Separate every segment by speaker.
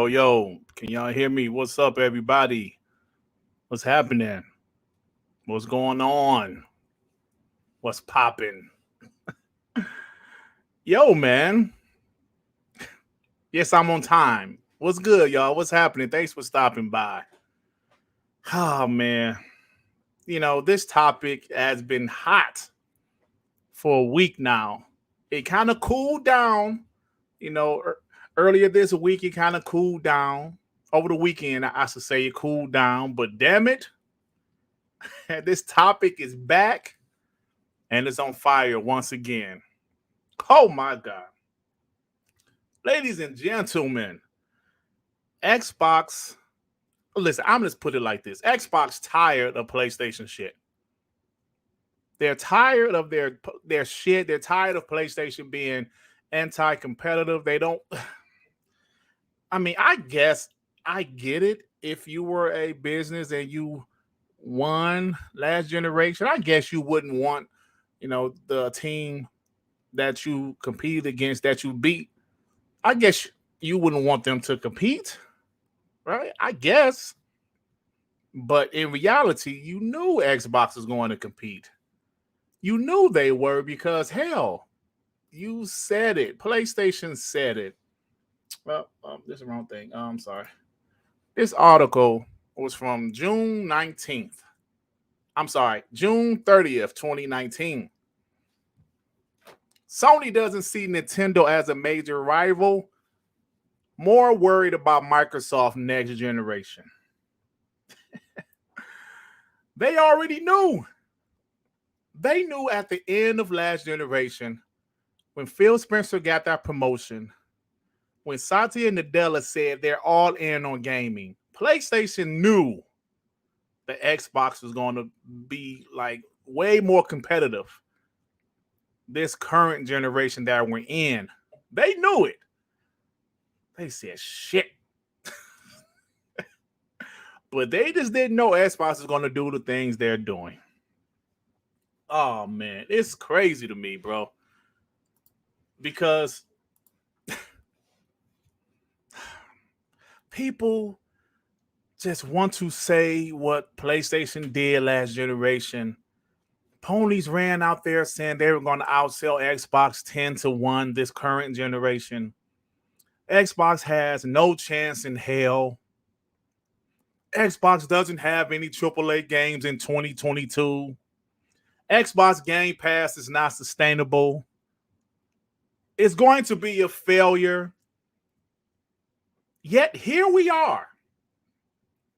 Speaker 1: Yo. Can y'all hear me? What's up, everybody? What's happening? What's going on? What's popping? Yo, man. Yes, I'm on time. What's good, y'all? What's happening? Thanks for stopping by. Oh, man. You know, this topic has been hot for a week now. It kind of cooled down, you know, earlier this week, it kind of cooled down. Over the weekend, I should say it cooled down. But damn it, this topic is back and it's on fire once again. Oh, my God. Ladies and gentlemen, Xbox, listen, I'm just put it like this. Xbox tired of PlayStation shit. They're tired of their shit. They're tired of PlayStation being anti-competitive. They don't... I mean, I guess I get it. If you were a business and you won last generation, I guess you wouldn't want, you know, the team that you competed against, that you beat. I guess you wouldn't want them to compete, right? I guess. But in reality, you knew Xbox was going to compete. You knew they were because, hell, you said it. PlayStation said it. Well, this is the wrong thing. I'm sorry. This article was from June 19th. I'm sorry, June 30th, 2019. Sony doesn't see Nintendo as a major rival. More worried about Microsoft next generation. They already knew. They knew at the end of last generation, when Phil Spencer got that promotion, when Satya Nadella said they're all in on gaming, PlayStation knew the Xbox was going to be like way more competitive this current generation that we're in. They knew it. They said shit. But they just didn't know Xbox is going to do the things they're doing. Oh, man. It's crazy to me, bro. Because people just want to say what PlayStation did last generation. Ponies ran out there saying they were going to outsell Xbox 10-1 this current generation. Xbox has no chance in hell. Xbox doesn't have any AAA games in 2022. Xbox Game Pass is not sustainable. It's going to be a failure. Yet here we are.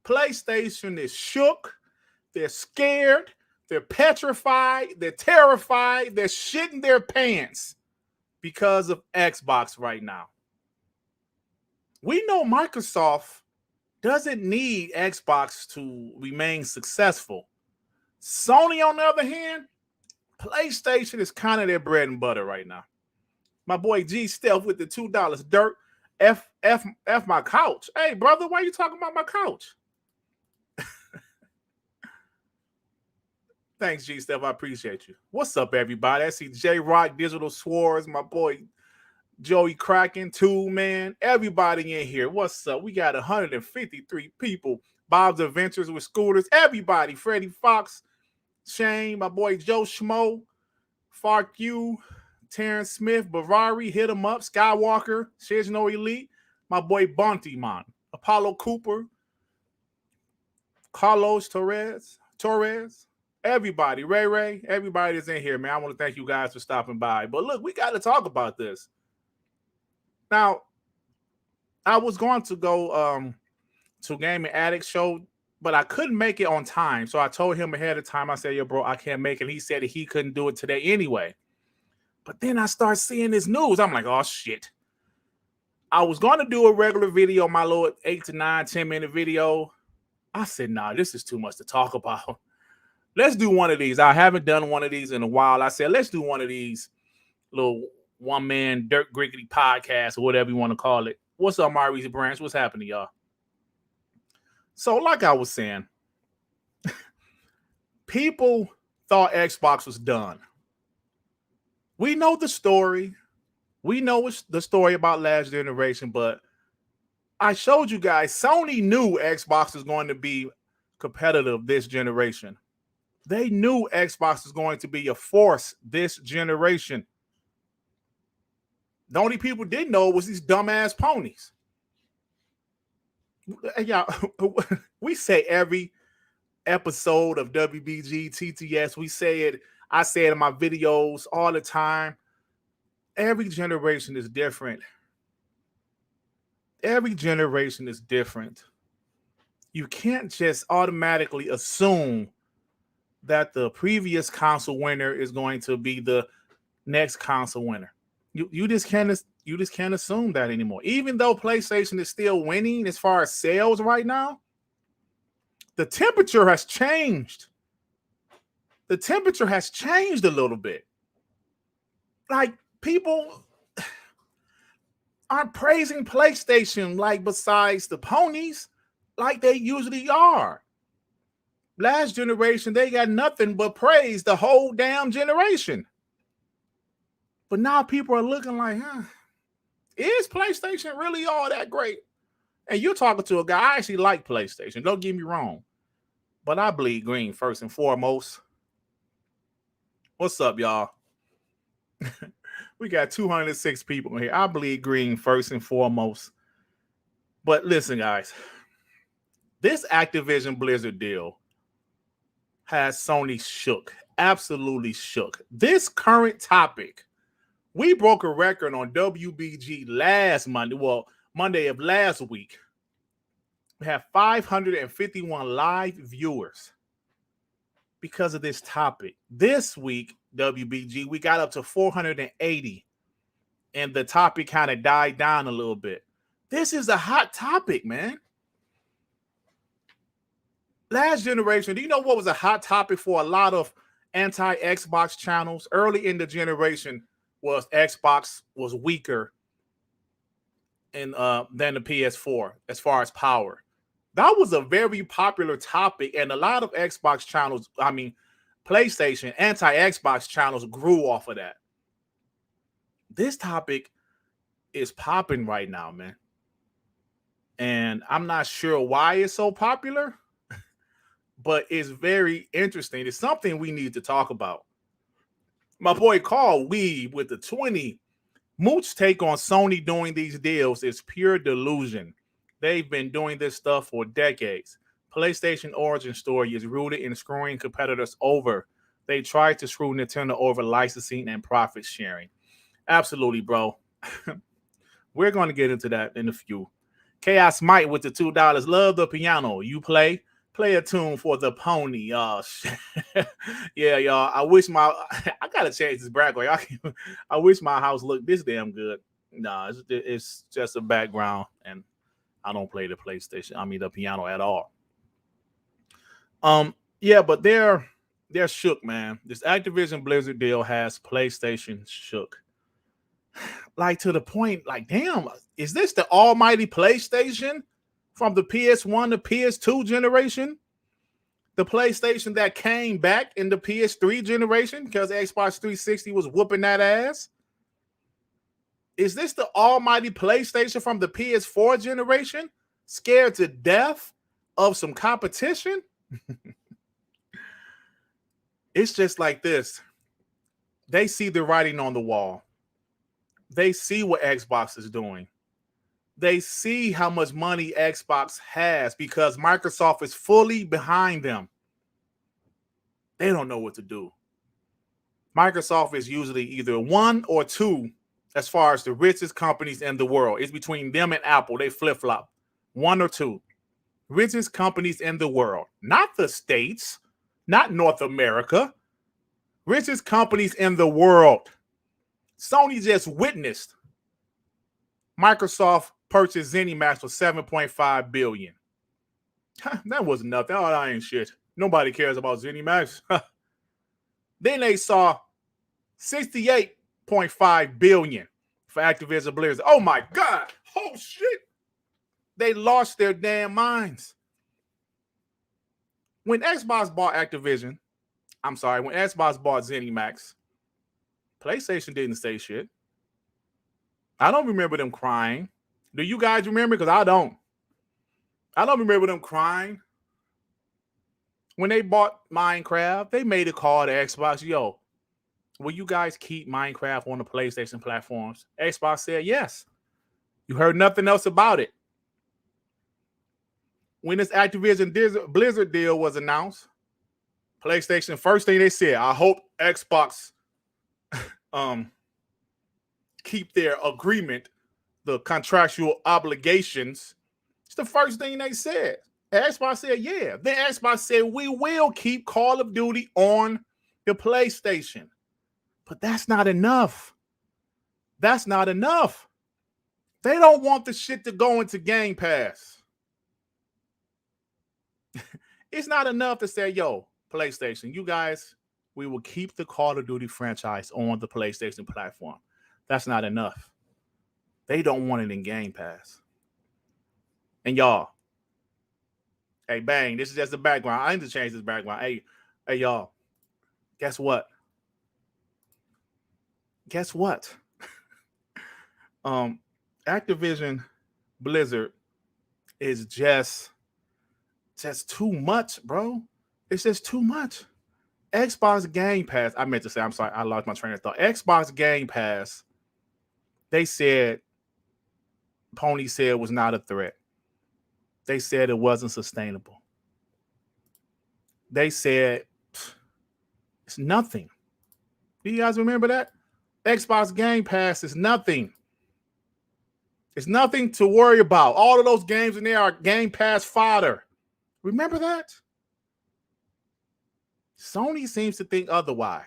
Speaker 1: PlayStation is shook. They're scared. They're petrified. They're terrified. They're shitting their pants because of Xbox right now. We know Microsoft doesn't need Xbox to remain successful. Sony, on the other hand, PlayStation is kind of their bread and butter right now. My boy G Stealth with the $2. Durt, F my couch. Hey, brother, why are you talking about my couch? Thanks, G Steph. I appreciate you. What's up, everybody? I see J Rock, Digital Swords, my boy Joey Kraken, too, man. Everybody in here. What's up? We got 153 people. Bob's Adventures with Scooters. Everybody. Freddie Fox, Shane, my boy Joe Schmo, Fark U, Terrence Smith, Bavari, Hit 'em Up, Skywalker, Shizno Elite, my boy Bonty Man, Apollo Cooper, Carlos Torres. Everybody, Ray, everybody is in here, man. I want to thank you guys for stopping by. But look, we got to talk about this. Now, I was going to go to Gaming Addict show but I couldn't make it on time. So I told him ahead of time. I said, yo, bro, I can't make it. He said that he couldn't do it today anyway. But then I start seeing this news. I'm like, oh, shit. I was going to do a regular video, my little 8 to 9, 10-minute video. I said, nah, this is too much to talk about. Let's do one of these. I haven't done one of these in a while. I said, let's do one of these little one-man Durt Griggity podcast or whatever you want to call it. What's up, Maurice Branch? What's happening, y'all? So like I was saying, people thought Xbox was done. We know the story. We know it's the story about last generation, but I showed you guys, Sony knew Xbox was going to be competitive this generation. They knew Xbox was going to be a force this generation. The only people didn't know was these dumbass ponies. Yeah, we say every episode of WBG TTS, we say it. I say it in my videos all the time. Every generation is different. Every generation is different. You can't just automatically assume that the previous console winner is going to be the next console winner. You just can't assume that anymore. Even though PlayStation is still winning as far as sales right now, the temperature has changed. The temperature has changed a little bit. Like, people aren't praising PlayStation like besides the ponies like they usually are. Last generation, they got nothing but praise the whole damn generation. But now people are looking like, is PlayStation really all that great? And you're talking to a guy, I actually like PlayStation, don't get me wrong. But I bleed green first and foremost. What's up, y'all? We got 206 people here. I bleed green first and foremost. But listen, guys, this Activision Blizzard deal has Sony shook, absolutely shook. This current topic, we broke a record on WBG last Monday, Monday of last week. We have 551 live viewers because of this topic. This week, WBG, we got up to 480, and the topic kind of died down a little bit. This is a hot topic, man. Last generation, do you know what was a hot topic for a lot of anti-Xbox channels? Early in the generation was Xbox was weaker than the PS4 as far as power. That was a very popular topic, and a lot of Xbox channels, PlayStation, anti-Xbox channels grew off of that. This topic is popping right now, man. And I'm not sure why it's so popular, but it's very interesting. It's something we need to talk about. My boy Carl Weeb with the 20. Mooch's take on Sony doing these deals is pure delusion. They've been doing this stuff for decades. PlayStation origin story is rooted in screwing competitors over. They tried to screw Nintendo over licensing and profit sharing. Absolutely, bro. We're going to get into that in a few. Chaos Mike with the $2. Love the piano. You play a tune for the pony. Oh, shit. Yeah, y'all. I got to change this background. I wish my house looked this damn good. Nah, it's just a background, and I don't play the the piano at all. Yeah, but they're shook, man. This Activision Blizzard deal has PlayStation shook. Like, to the point, like, damn, is this the almighty PlayStation from the PS1 to PS2 generation? The PlayStation that came back in the PS3 generation because Xbox 360 was whooping that ass? Is this the almighty PlayStation from the PS4 generation? Scared to death of some competition? It's just like this. They see the writing on the wall. They see what Xbox is doing. They see how much money Xbox has because Microsoft is fully behind them. They don't know what to do. Microsoft is usually either one or two as far as the richest companies in the world. It's between them and Apple. They flip-flop. One or two. Richest companies in the world. Not the States, not North America. Richest companies in the world. Sony just witnessed Microsoft purchased ZeniMax for $7.5 billion. That was nothing. Oh, that ain't shit. Nobody cares about ZeniMax. Then they saw $68.5 billion for Activision Blizzard. Oh my God. Oh shit. They lost their damn minds. When Xbox bought Activision, when Xbox bought ZeniMax, PlayStation didn't say shit. I don't remember them crying. Do you guys remember? Because I don't. I don't remember them crying. When they bought Minecraft, they made a call to Xbox. Yo, will you guys keep Minecraft on the PlayStation platforms? Xbox said yes. You heard nothing else about it. When this Activision Blizzard deal was announced, PlayStation, first thing they said, I hope Xbox keep their agreement, the contractual obligations. It's the first thing they said. Xbox said, yeah. Then Xbox said, we will keep Call of Duty on the PlayStation. But that's not enough. That's not enough. They don't want the shit to go into Game Pass. It's not enough to say, yo, PlayStation, you guys, we will keep the Call of Duty franchise on the PlayStation platform. That's not enough. They don't want it in Game Pass. And y'all, hey, bang, this is just the background. I need to change this background. Hey, y'all, guess what? Guess what? Activision Blizzard is just too much, bro. It's just too much. Xbox Game Pass, I meant to say, I'm sorry, I lost my train of thought. Xbox Game Pass, they said, Pony said was not a threat. They said it wasn't sustainable. They said it's nothing. Do you guys remember that? Xbox Game Pass is nothing. It's nothing to worry about. All of those games in there are Game Pass fodder. Remember that? Sony seems to think otherwise.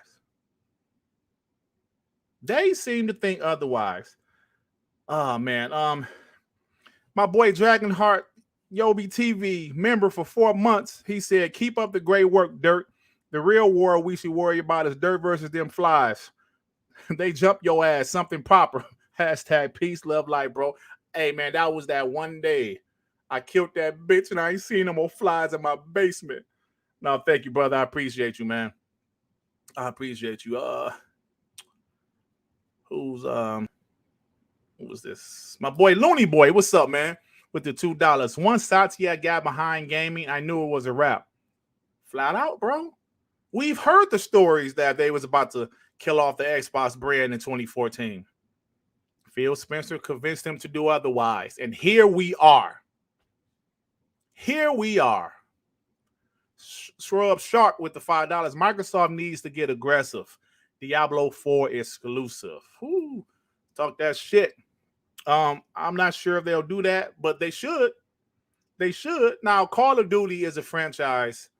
Speaker 1: They seem to think otherwise. Oh, man. My boy Dragonheart, Yobi TV, member for 4 months, he said, keep up the great work, Dirt. The real war we should worry about is Dirt versus them flies. They jump your ass, something proper. Hashtag peace, love, life, bro. Hey, man, that was that one day I killed that bitch and I ain't seen no more flies in my basement. No, thank you, brother. I appreciate you, man. I appreciate you. Who was this? My boy Looney Boy. What's up, man? With the $2. Once Satya got behind gaming, I knew it was a wrap. Flat out, bro. We've heard the stories that they was about to kill off the Xbox brand in 2014. Phil Spencer convinced them to do otherwise. And here we are. Here we are. Shrub Shark with the $5. Microsoft needs to get aggressive. Diablo 4 exclusive. Whew. Talk that shit. I'm not sure if they'll do that, but they should. They should. Now, Call of Duty is a franchise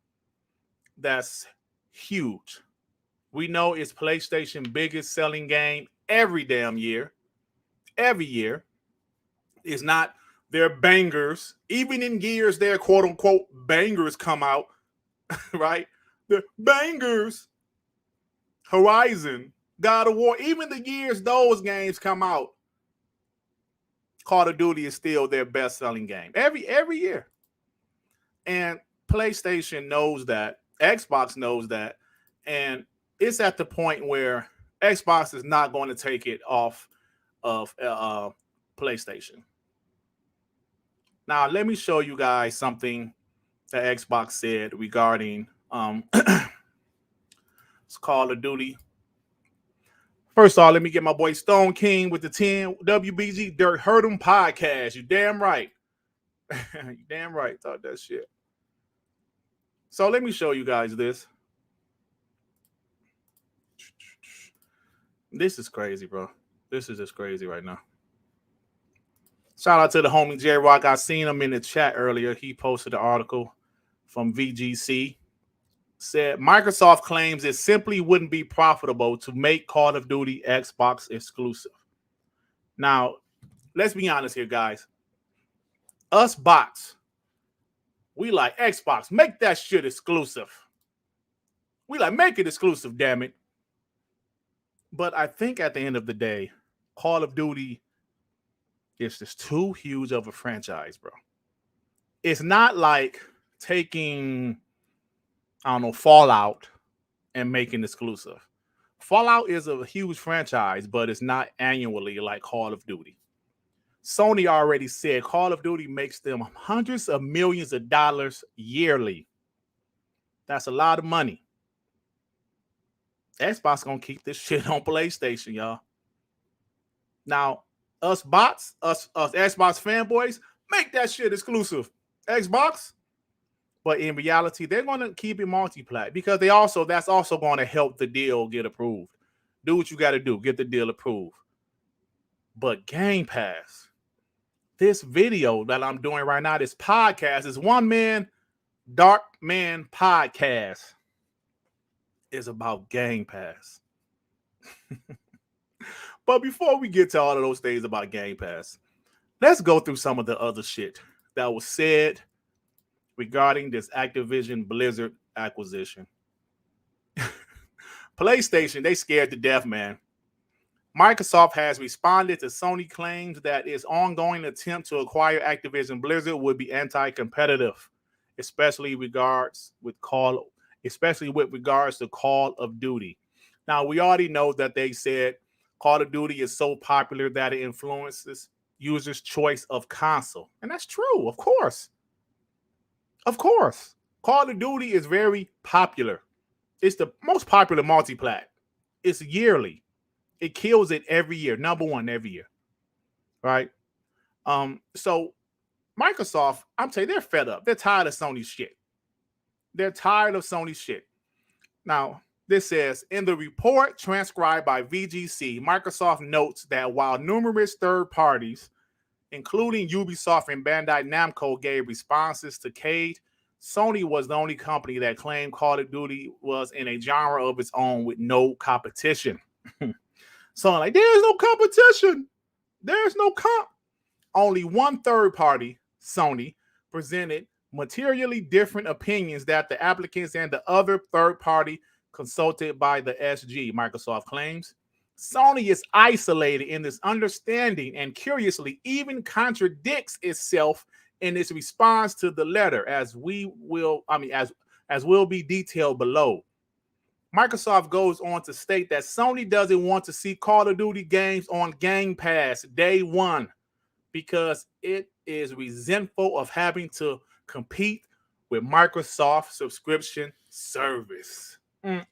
Speaker 1: that's huge. We know it's PlayStation biggest selling game every damn year. Every year. It's not their bangers. Even in years their quote-unquote bangers come out, right? The bangers, Horizon, God of War, even the years those games come out, Call of Duty is still their best-selling game. Every year. And PlayStation knows that. Xbox knows that. And it's at the point where Xbox is not going to take it off of PlayStation. Now, let me show you guys something that Xbox said regarding it's Call of Duty. First of all, let me get my boy Stone King with the 10 WBG Durt Podcast. You damn right. You damn right. Talk that shit. So let me show you guys this. This is crazy, bro. This is just crazy right now. Shout out to the homie J Rock. I seen him in the chat earlier. He posted an article from VGC. Said Microsoft claims it simply wouldn't be profitable to make Call of Duty Xbox exclusive. Now, let's be honest here, guys. Us bots, we like Xbox. Make that shit exclusive. We like, make it exclusive, damn it. But I think at the end of the day, Call of Duty is just too huge of a franchise, bro. It's not like taking, I don't know, Fallout and making exclusive. Fallout is a huge franchise, but it's not annually like Call of Duty. Sony already said Call of Duty makes them hundreds of millions of dollars yearly. That's a lot of money. Xbox gonna keep this shit on PlayStation, y'all. Now, us bots, us Xbox fanboys, make that shit exclusive. Xbox. But in reality, they're gonna keep it multi-plat because that's also gonna help the deal get approved. Do what you gotta do, get the deal approved. But Game Pass, this video that I'm doing right now, this podcast is One Man, Dark Man Podcast. Is about Game Pass. But before we get to all of those things about Game Pass, let's go through some of the other shit that was said regarding this Activision Blizzard acquisition. PlayStation, they scared to death, man. Microsoft has responded to Sony claims that its ongoing attempt to acquire Activision Blizzard would be anti-competitive, especially with regards to Call of Duty. Now, we already know that they said Call of Duty is so popular that it influences users' choice of console. And that's true, of course. Of course. Call of Duty is very popular. It's the most popular multi-plat. It's yearly. It kills it every year. Number one every year. Right? So Microsoft, I'm telling you, they're fed up. They're tired of Sony's shit. They're tired of Sony's shit. Now, this says, in the report transcribed by VGC, Microsoft notes that while numerous third parties, including Ubisoft and Bandai Namco, gave responses to Cade, Sony was the only company that claimed Call of Duty was in a genre of its own with no competition. So I'm like, there's no competition. There's no comp. Only one third party, Sony, presented materially different opinions that the applicants and the other third party consulted by the SG, Microsoft claims. Sony is isolated in this understanding and curiously even contradicts itself in its response to the letter, as will be detailed below. Microsoft goes on to state that Sony doesn't want to see Call of Duty games on Game Pass day one because it is resentful of having to compete with Microsoft subscription service. Let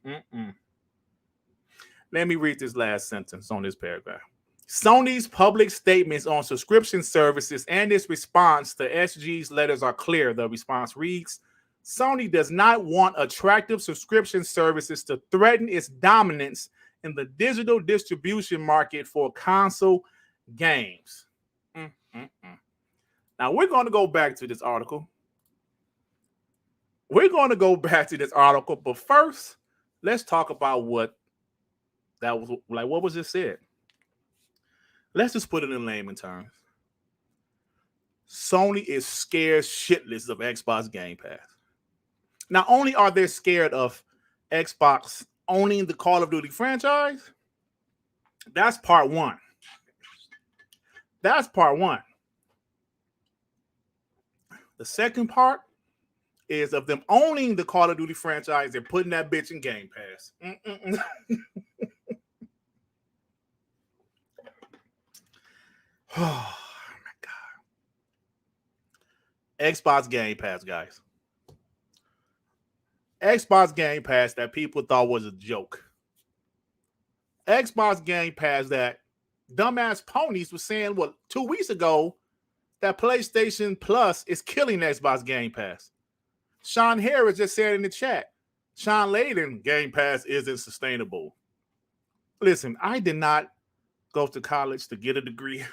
Speaker 1: me read this last sentence on this paragraph. Sony's public statements on subscription services and its response to SG's letters are clear. The response reads, Sony does not want attractive subscription services to threaten its dominance in the digital distribution market for console games. Now, we're going to go back to this article. But first, let's talk about what was it said. Let's just put it in layman terms. Sony is scared shitless of Xbox Game Pass. Not only are they scared of Xbox owning the Call of Duty franchise, that's part one. The second part is of them owning the Call of Duty franchise and putting that bitch in Game Pass. Oh my God. Xbox Game Pass, guys. Xbox Game Pass that people thought was a joke. Xbox Game Pass that dumbass ponies was saying, 2 weeks ago, that PlayStation Plus is killing Xbox Game Pass. Sean Harris just said in the chat, Sean Layden, Game Pass isn't sustainable. Listen, I did not go to college to get a degree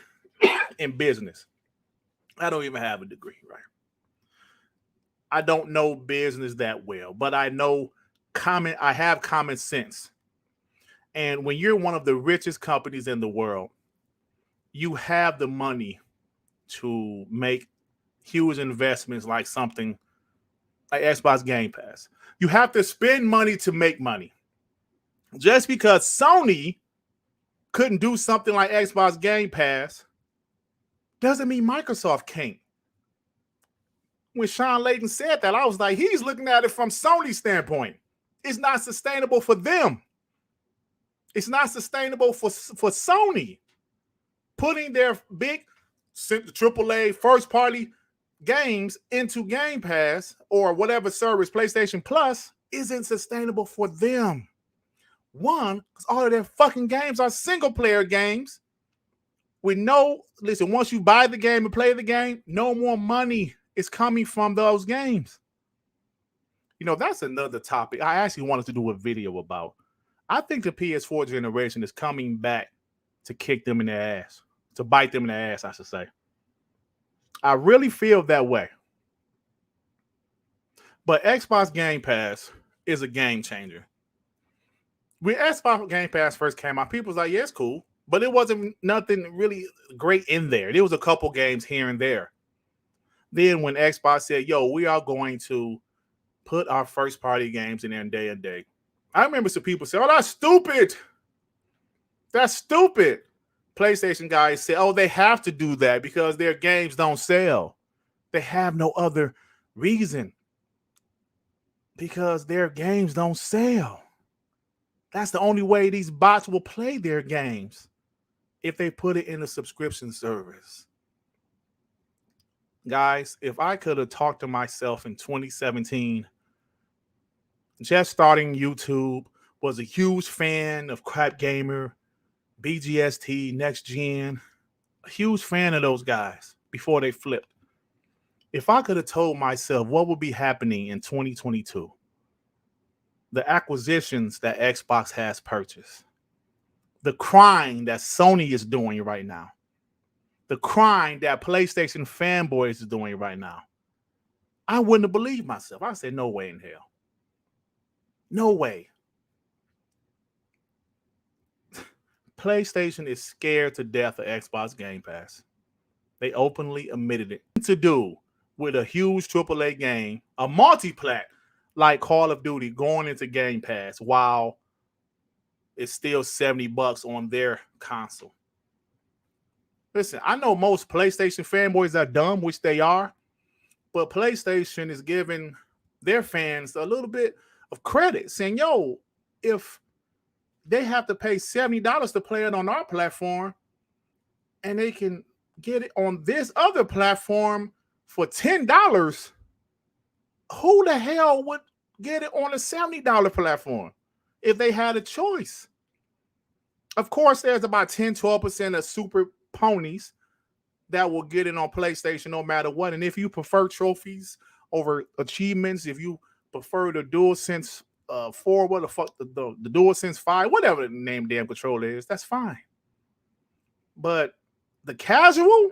Speaker 1: in business. I don't even have a degree, right? I don't know business that well, but I know I have common sense. And when you're one of the richest companies in the world, you have the money to make huge investments like something like Xbox Game Pass. You have to spend money to make money. Just because Sony couldn't do something like Xbox Game Pass doesn't mean Microsoft can't. When Sean Layden said that, I was like, he's looking at it from Sony's standpoint. It's not sustainable for them. It's not sustainable for Sony. Putting their big AAA first-party games into Game Pass or whatever service, PlayStation Plus, isn't sustainable for them. One, because all of their fucking games are single-player games with listen, once you buy the game and play the game, no more money is coming from those games. You know, that's another topic I actually wanted to do a video about. I think the PS4 generation is coming back to kick them in the ass, to bite them in the ass, I should say. I really feel that way. But Xbox Game Pass is a game changer. When Xbox Game Pass first came out, people was like, yeah, it's cool. But it wasn't nothing really great in there. There was a couple games here and there. Then when Xbox said, yo, we are going to put our first-party games in there day and day. I remember some people say, oh, that's stupid. That's stupid. PlayStation guys say, oh, they have to do that because their games don't sell. They have no other reason. Because their games don't sell. That's the only way these bots will play their games, if they put it in a subscription service. Guys, if I could have talked to myself in 2017, just starting YouTube, was a huge fan of Crap Gamer, BGST, Next Gen, a huge fan of those guys before they flipped. If I could have told myself what would be happening in 2022, the acquisitions that Xbox has purchased, the crime that Sony is doing right now, the crime that PlayStation fanboys is doing right now, I wouldn't have believed myself. I said, no way in hell. No way. PlayStation is scared to death of Xbox Game Pass. They openly admitted it. To do with a huge AAA game, a multi-plat like Call of Duty going into Game Pass while it's still $70 on their console. Listen, I know most PlayStation fanboys are dumb, which they are, but PlayStation is giving their fans a little bit of credit, saying, yo, if they have to pay $70 to play it on our platform and they can get it on this other platform for $10, who the hell would get it on a $70 platform if they had a choice? Of course, there's about 10-12% of super ponies that will get it on PlayStation no matter what. And if you prefer trophies over achievements, if you prefer the DualSense 4, what the fuck, the DualSense 5, whatever the name damn controller is, that's fine. But the casual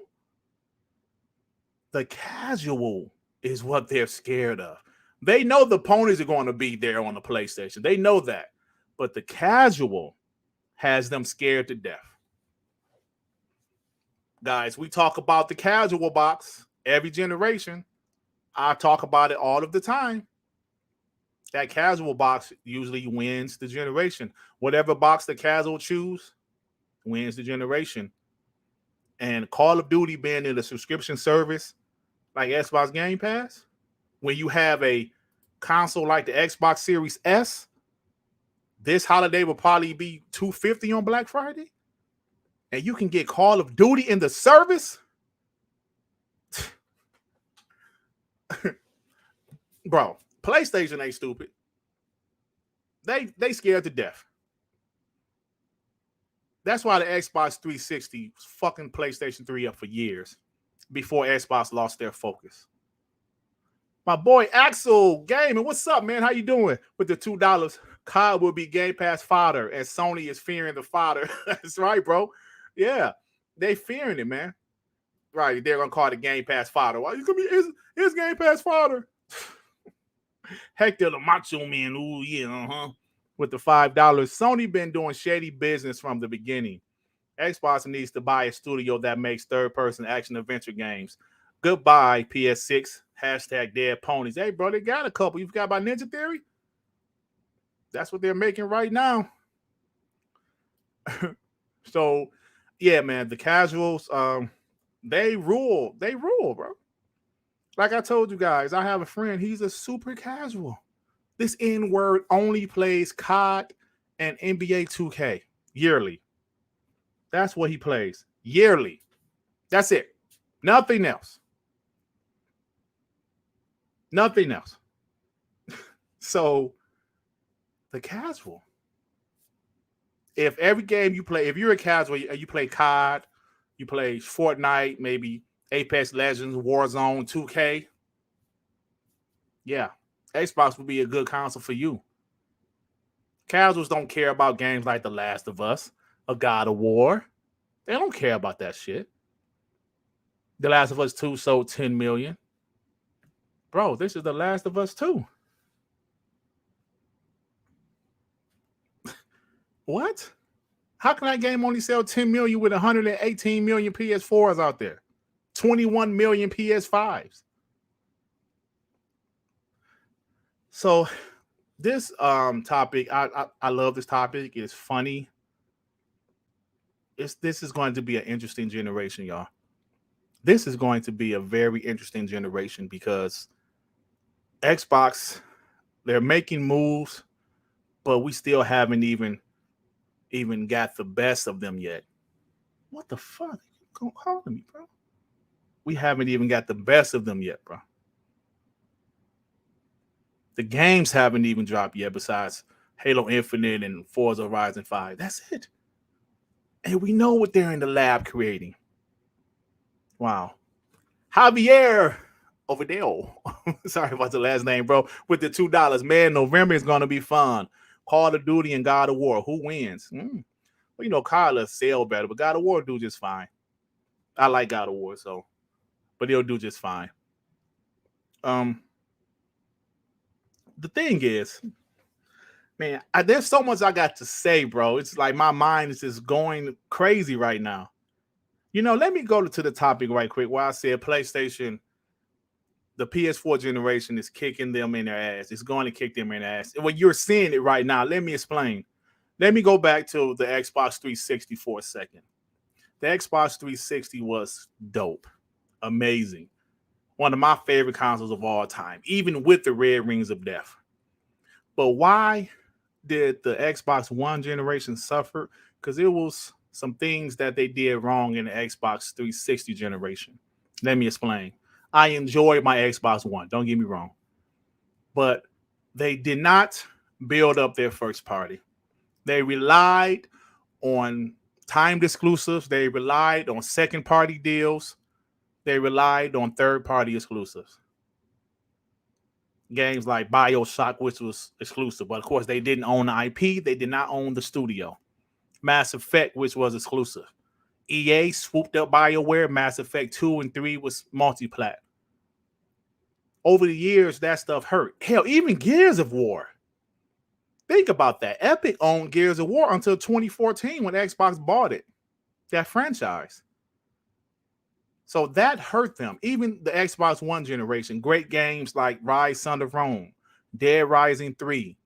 Speaker 1: is what they're scared of. They know the ponies are going to be there on the PlayStation. They know that. But the casual has them scared to death. Guys, we talk about the casual box every generation. I talk about it all of the time. That casual box usually wins the generation. Whatever box the casual choose wins the generation. And Call of Duty being in a subscription service like Xbox Game Pass, when you have a console like the Xbox Series S, this holiday will probably be $250 on Black Friday, and you can get Call of Duty in the service. Bro, PlayStation ain't stupid. They scared to death. That's why the Xbox 360 was fucking PlayStation 3 up for years before Xbox lost their focus. My boy Axel Gaming, what's up, man? How you doing? With the $2, COD will be Game Pass fodder, and Sony is fearing the fodder. That's right, bro. Yeah, they fearing it, man. Right, they're gonna call it Game Pass fodder. Why it's gonna be it's Game Pass fodder? Hector the Macho Man, ooh yeah, with the $5. Sony been doing shady business from the beginning. Xbox needs to buy a studio that makes third-person action adventure games. Goodbye, PS6. Hashtag dead ponies. Hey, bro, they got a couple. You forgot about Ninja Theory? That's what they're making right now. So, yeah, man, the casuals, they rule. They rule, bro. Like I told you guys, I have a friend. He's a super casual. This N-word only plays COD and NBA 2K yearly. That's what he plays yearly. That's it. Nothing else. Nothing else. So, the casual. If every game you play, if you're a casual, you play COD, you play Fortnite, maybe Apex Legends, Warzone, 2K. Yeah, Xbox would be a good console for you. Casuals don't care about games like The Last of Us, or God of War. They don't care about that shit. The Last of Us 2 sold 10 million. Bro, this is The Last of Us 2. What? How can that game only sell 10 million with 118 million PS4s out there? 21 million PS5s. So this topic, I love this topic. It's funny. This is going to be an interesting generation, y'all. This is going to be a very interesting generation because Xbox, they're making moves, but we still haven't even got the best of them yet. What the fuck? Don't call me, bro. We haven't even got the best of them yet, bro. The games haven't even dropped yet besides Halo Infinite and Forza Horizon 5. That's it. And we know what they're in the lab creating. Wow. Javier over there. Sorry about the last name, bro. With the $2. Man, November is going to be fun. Call of Duty and God of War. Who wins? Well, you know, Kyle will sell better, but God of War do just fine. I like God of War, so. But he'll do just fine. The thing is, man, there's so much I got to say, bro. It's like my mind is just going crazy right now. You know, let me go to the topic right quick where I said PlayStation, the PS4 generation is kicking them in their ass. It's going to kick them in their ass. Well, you're seeing it right now. Let me explain. Let me go back to the Xbox 360 for a second. The Xbox 360 was dope. Amazing. One of my favorite consoles of all time, even with the red rings of death. But why did the Xbox One generation suffer? Because it was some things that they did wrong in the Xbox 360 generation. Let me explain. I enjoyed my Xbox One, don't get me wrong. But they did not build up their first party. They relied on timed exclusives. They relied on second party deals. They relied on third party exclusives. Games like BioShock, which was exclusive. But of course, they didn't own the IP. They did not own the studio. Mass Effect, which was exclusive. EA swooped up BioWare. Mass Effect 2 and 3 was multi-plat. Over the years, that stuff hurt. Hell, even Gears of War. Think about that. Epic owned Gears of War until 2014 when Xbox bought it. That franchise. So that hurt them. Even the Xbox One generation. Great games like Rise Son of Rome, Dead Rising 3.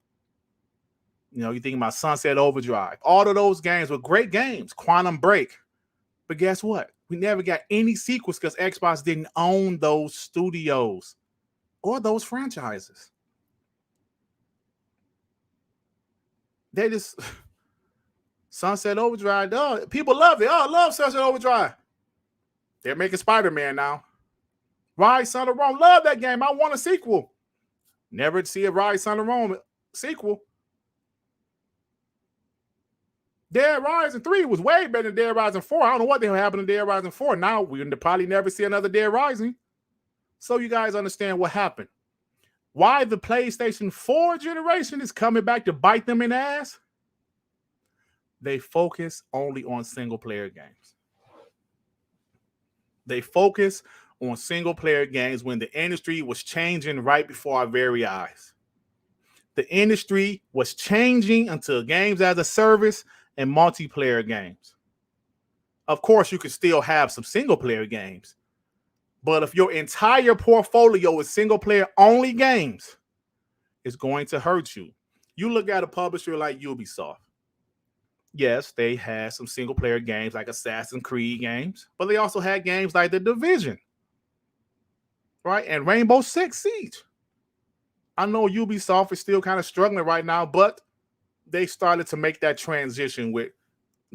Speaker 1: You know, you think about Sunset Overdrive. All of those games were great games. Quantum Break. But guess what? We never got any sequels because Xbox didn't own those studios or those franchises. They just Sunset Overdrive. Oh, people love it. Oh, I love Sunset Overdrive. They're making Spider-Man now. Rise Son of Rome. Love that game. I want a sequel. Never see a Rise Son of Rome sequel. Dead Rising 3 was way better than Dead Rising 4. I don't know what the hell happened to Dead Rising 4. Now we'll probably never see another Dead Rising. So you guys understand what happened. Why the PlayStation 4 generation is coming back to bite them in the ass? They focus only on single-player games. They focus on single-player games when the industry was changing right before our very eyes. The industry was changing into games as a service and multiplayer games. Of course, you can still have some single-player games, but if your entire portfolio is single-player only games, it's going to hurt you. You look at a publisher like Ubisoft. Yes, they had some single-player games like Assassin's Creed games, but they also had games like The Division, right? And Rainbow Six Siege. I know Ubisoft is still kind of struggling right now, but they started to make that transition with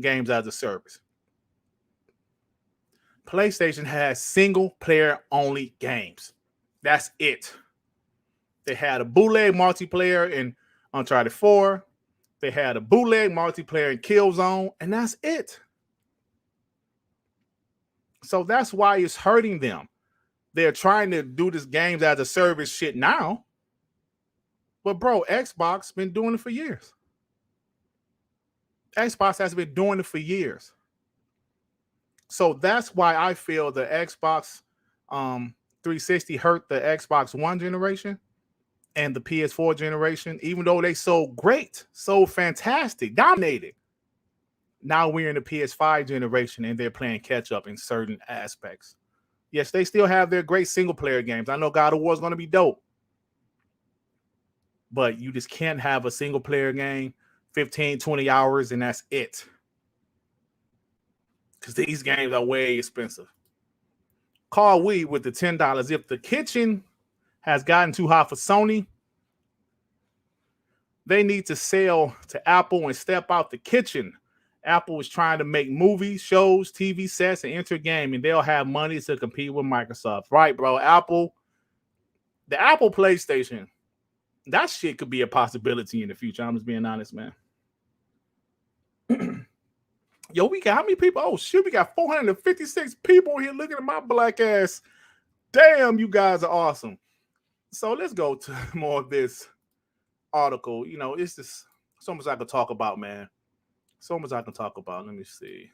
Speaker 1: games as a service. PlayStation has single-player only games. That's it. They had a bootleg multiplayer in Uncharted 4. They had a bootleg multiplayer in Killzone, and that's it. So that's why it's hurting them. They're trying to do this games as a service shit now. But bro, Xbox been doing it for years. Xbox has been doing it for years. So that's why I feel the Xbox 360 hurt the Xbox One generation and the PS4 generation, even though they so great, so fantastic, dominated. Now we're in the PS5 generation and they're playing catch up in certain aspects. Yes, they still have their great single player games. I know God of War is going to be dope, but you just can't have a single player game 15, 20 hours and that's it. Because these games are way expensive. Call we with the $10. If the kitchen has gotten too hot for Sony, they need to sell to Apple and step out the kitchen. Apple is trying to make movies, shows, TV sets, and enter gaming. They'll have money to compete with Microsoft. Right, bro? The Apple PlayStation, that shit could be a possibility in the future. I'm just being honest, man. Yo, we got how many people? Oh, shit, we got 456 people here looking at my black ass. Damn, you guys are awesome. So let's go to more of this article. You know, it's just so much I can talk about, man. So much I can talk about. Let me see.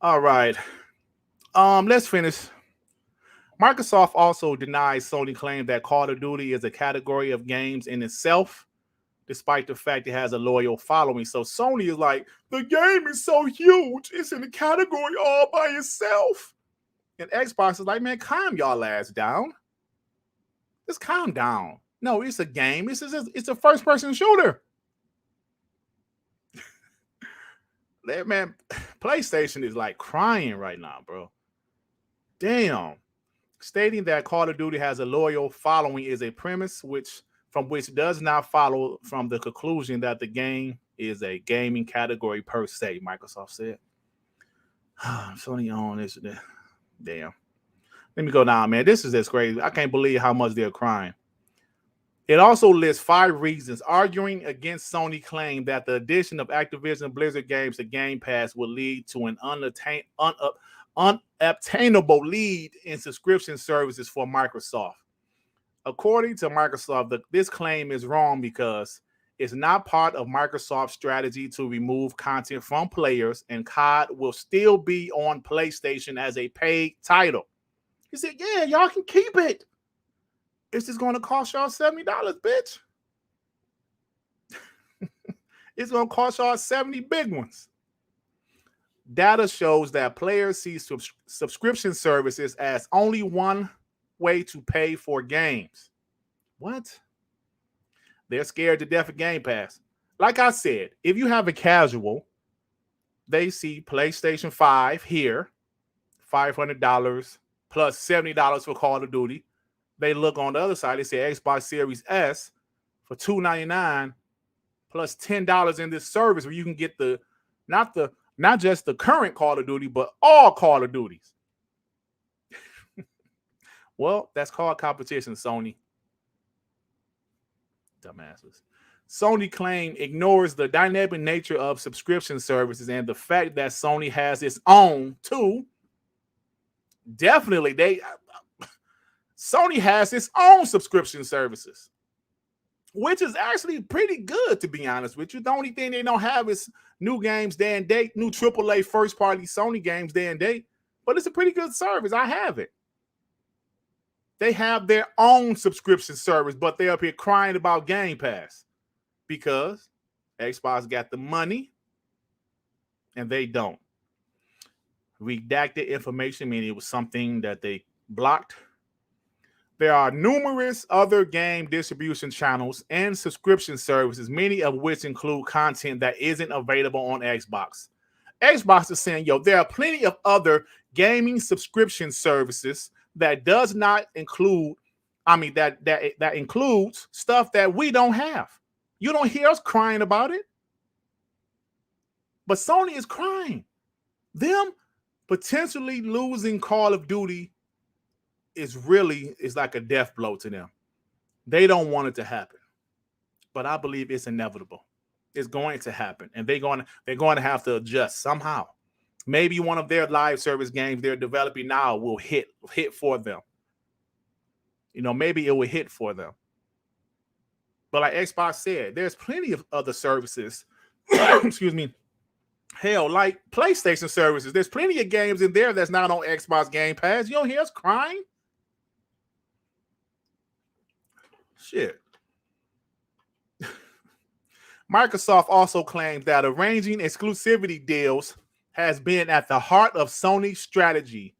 Speaker 1: All right. Let's finish. Microsoft also denies Sony claim that Call of Duty is a category of games in itself, despite the fact it has a loyal following. So Sony is like, the game is so huge, it's in the category all by itself. And Xbox is like, man, calm y'all ass down. Just calm down. No, it's a game. It's a first-person shooter. Man, PlayStation is like crying right now, bro. Damn. Stating that Call of Duty has a loyal following is a premise from which does not follow from the conclusion that the game is a gaming category per se, Microsoft said. Sony on this. Damn. Let me go down, man. This is just crazy. I can't believe how much they're crying. It also lists 5 reasons arguing against Sony claim that the addition of Activision Blizzard games to Gamepass will lead to an unobtainable lead in subscription services for Microsoft. According to Microsoft, this claim is wrong because it's not part of Microsoft's strategy to remove content from players, and COD will still be on PlayStation as a paid title. He said, yeah, y'all can keep it. It's just going to cost y'all $70, bitch. It's going to cost y'all 70 big ones. Data shows that players see subscription services as only one way to pay for games. What? They're scared to death of Game Pass. Like I said, if you have a casual, they see PlayStation 5 here, $500 plus $70 for Call of Duty. They look on the other side, they say Xbox Series S for $299 plus $10 in this service where you can get not just the current Call of Duty, but all Call of Duties. Well, that's called competition, Sony. Dumbasses. Sony claim ignores the dynamic nature of subscription services and the fact that Sony has its own too. Definitely, Sony has its own subscription services, which is actually pretty good, to be honest with you. The only thing they don't have is new games day and date, new AAA first-party Sony games day and date. but it's a pretty good service. I have it. They have their own subscription service, but they're up here crying about Game Pass because Xbox got the money and they don't. Redacted information, meaning it was something that they blocked. There are numerous other game distribution channels and subscription services, many of which include content that isn't available on Xbox. Xbox is saying, yo, there are plenty of other gaming subscription services that does not include, that includes stuff that we don't have. You don't hear us crying about it. But Sony is crying. Them potentially losing Call of Duty is like a death blow to them. They don't want it to happen. But I believe it's inevitable. It's going to happen. And they're going to have to adjust somehow. Maybe one of their live service games they're developing now will hit for them. Maybe it will hit for them. But like Xbox said, there's plenty of other services. Excuse me. Hell, like PlayStation services. There's plenty of games in there that's not on Xbox Game Pass. You don't hear us crying? Shit. Microsoft also claims that arranging exclusivity deals has been at the heart of Sony's strategy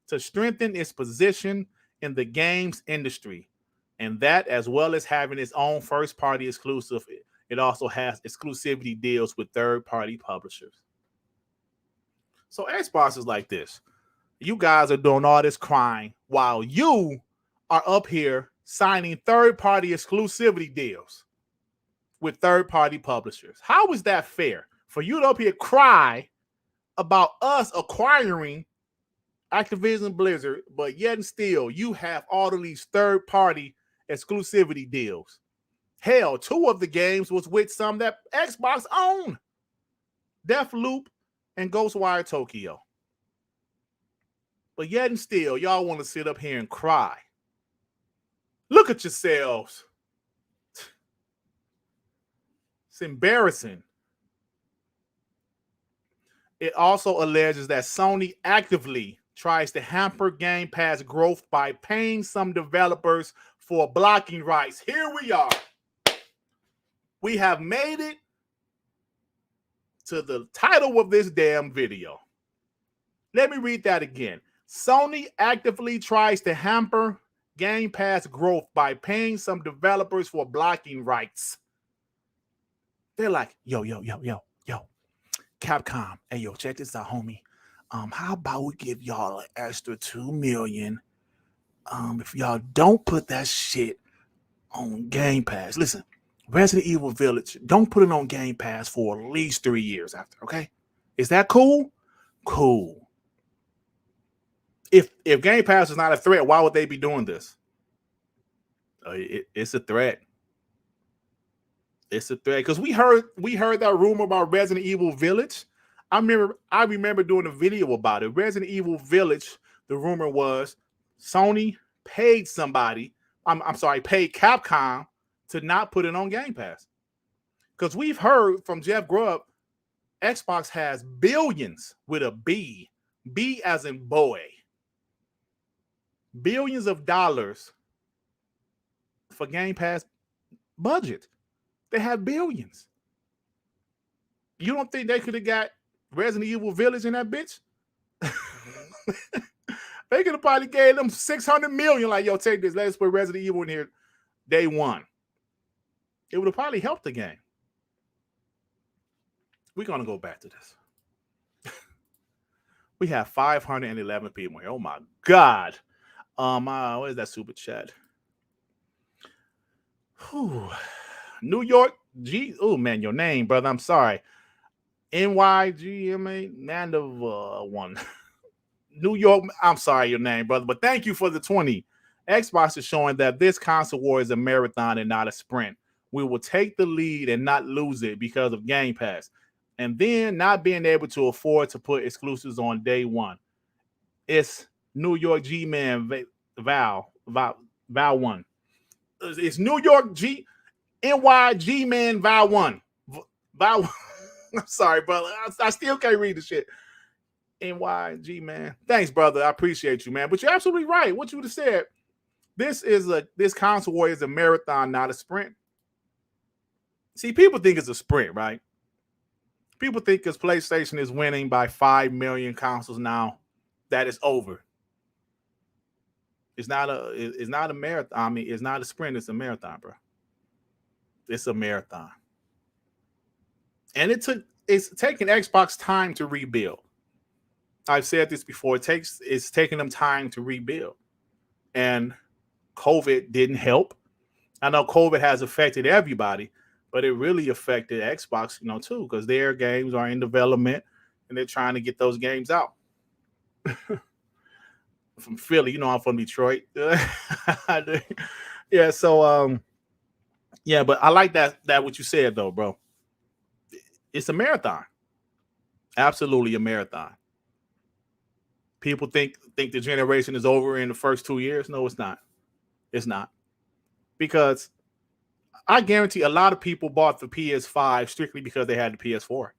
Speaker 1: to strengthen its position in the games industry. And that, as well as having its own first-party exclusive, it also has exclusivity deals with third-party publishers. So Xbox is like this. You guys are doing all this crying while you are up here signing third-party exclusivity deals with third-party publishers. How is that fair? For you to up here cry about us acquiring Activision Blizzard, but yet and still you have all of these third-party exclusivity deals. Hell, 2 of the games was with some that Xbox owned. Deathloop and Ghostwire Tokyo. But yet and still, y'all want to sit up here and cry. Look at yourselves. It's embarrassing. It also alleges that Sony actively tries to hamper Game Pass growth by paying some developers for blocking rights. Here we are. We have made it to the title of this damn video. Let me read that again. Sony actively tries to hamper Game Pass growth by paying some developers for blocking rights. They're like, yo. Capcom, hey, yo, check this out, homie. How about we give y'all an extra $2 million if y'all don't put that shit on Game Pass? Listen, Resident Evil Village, don't put it on Game Pass for at least 3 years after, okay? Is that cool? Cool. If Game Pass is not a threat, why would they be doing this? It's a threat. It's a threat because we heard that rumor about Resident Evil Village. I remember doing a video about it. Resident Evil Village. The rumor was Sony paid somebody. Paid Capcom to not put it on Game Pass because we've heard from Jeff Grubb, Xbox has billions with a B as in boy, billions of dollars for Game Pass budget. They have billions. You don't think they could have got Resident Evil Village in that bitch? They could have probably gave them $600 million. Like, yo, take this. Let's put Resident Evil in here day one. It would have probably helped the game. We're going to go back to this. We have 511 people here. Oh, my God. What is that super chat? Whew. New York G. Oh man, your name, brother. I'm sorry. NYGMA Mandava one. New York. I'm sorry, your name, brother. But thank you for the 20. Xbox is showing that this console war is a marathon and not a sprint. We will take the lead and not lose it because of Game Pass, and then not being able to afford to put exclusives on day one. It's New York G-Man Val 1. It's New York NYG Man Val 1. I'm sorry, brother. I still can't read the shit. NYG, man. Thanks, brother. I appreciate you, man. But you're absolutely right. What you would have said. This console war is a marathon, not a sprint. See, people think it's a sprint, right? People think because PlayStation is winning by 5 million consoles now, that it's over. It's not a marathon. I mean, it's not a sprint, it's a marathon, bro. It's a marathon. And it's taking Xbox time to rebuild. I've said this before. It's taking them time to rebuild. And COVID didn't help. I know COVID has affected everybody, but it really affected Xbox, too, because their games are in development and they're trying to get those games out. From Philly, I'm from Detroit. Yeah, so yeah, but I like that what you said though, bro. It's a marathon. Absolutely a marathon. People think the generation is over in the first 2 years. No, it's not. It's not. Because I guarantee a lot of people bought the PS5 strictly because they had the PS4.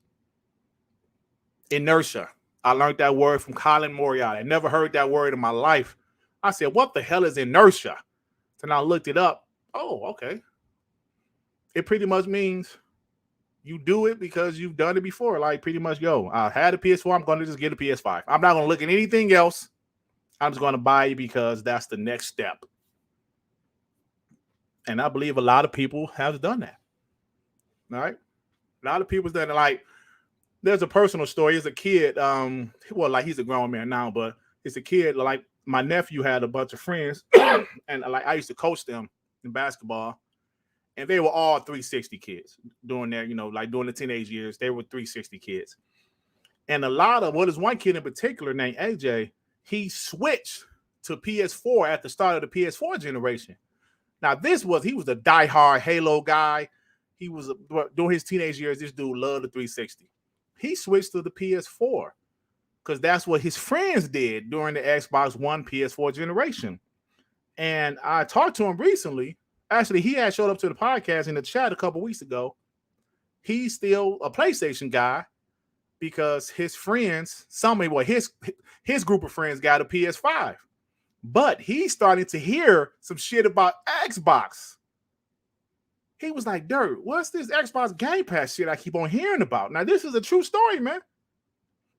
Speaker 1: Inertia. I learned that word from Colin Moriarty. I never heard that word in my life. I said, what the hell is inertia? And I looked it up. Oh, okay. It pretty much means you do it because you've done it before. Like pretty much, I had a PS4. I'm going to just get a PS5. I'm not going to look at anything else. I'm just going to buy it because that's the next step. And I believe a lot of people have done that. All right. A lot of people's done it. Like, there's a personal story. He's a kid. He's a grown man now, but it's a kid. Like, my nephew had a bunch of friends, and I used to coach them in basketball, and they were all 360 kids during their, during the teenage years. They were 360 kids, and there's one kid in particular named AJ. He switched to PS4 at the start of the PS4 generation. Now, he was a diehard Halo guy. He was during his teenage years. This dude loved the 360. He switched to the PS4 because that's what his friends did during the Xbox One PS4 generation. And I talked to him recently. Actually, he had showed up to the podcast in the chat a couple weeks ago. He's still a PlayStation guy because his friends, his group of friends got a PS5. But he's starting to hear some shit about Xbox. He was like, Durt, what's this Xbox Gamepass shit I keep on hearing about? Now, this is a true story, man.